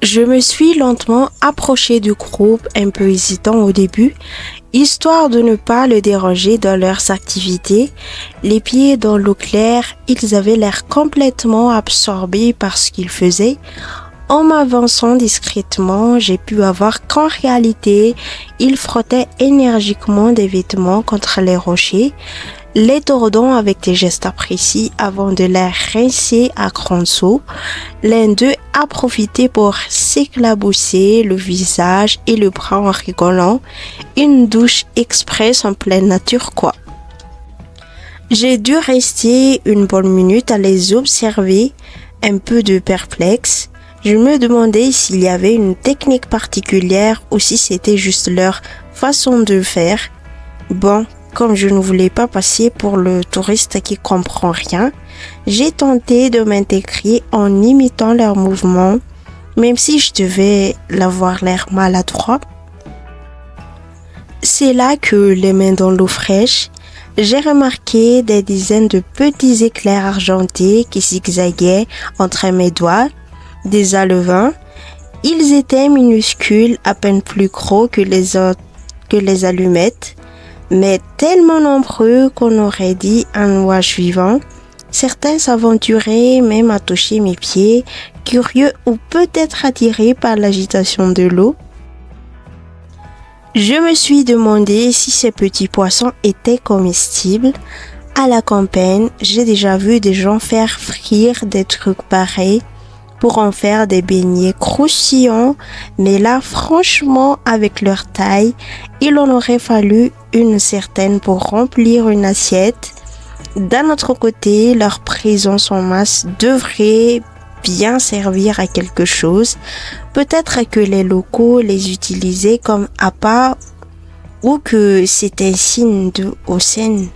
Je me suis lentement approchée du groupe, un peu hésitant au début, histoire de ne pas le déranger dans leurs activités. Les pieds dans l'eau claire, ils avaient l'air complètement absorbés par ce qu'ils faisaient. En m'avançant discrètement, j'ai pu voir qu'en réalité, ils frottaient énergiquement des vêtements contre les rochers, les tordant avec des gestes précis avant de les rincer à grands seaux. L'un d'eux a profité pour s'éclabousser le visage et le bras en rigolant. Une douche express en pleine nature, quoi. J'ai dû rester une bonne minute à les observer, un peu de perplexe. Je me demandais s'il y avait une technique particulière ou si c'était juste leur façon de faire. Bon, comme je ne voulais pas passer pour le touriste qui comprend rien, j'ai tenté de m'intégrer en imitant leurs mouvements, même si je devais avoir l'air maladroit. C'est là que, les mains dans l'eau fraîche, j'ai remarqué des dizaines de petits éclairs argentés qui zigzaguaient entre mes doigts, des alevins. Ils étaient minuscules, à peine plus gros que les allumettes, mais tellement nombreux qu'on aurait dit un nuage vivant. Certains s'aventuraient même à toucher mes pieds, curieux ou peut-être attirés par l'agitation de l'eau. Je me suis demandé si ces petits poissons étaient comestibles. À la campagne, j'ai déjà vu des gens faire frire des trucs pareils pour en faire des beignets croustillants, mais là, franchement, avec leur taille, il en aurait fallu une certaine pour remplir une assiette. D'un autre côté, leur présence en masse devrait bien servir à quelque chose. Peut-être que les locaux les utilisaient comme appât ou que c'est un signe de haut scène.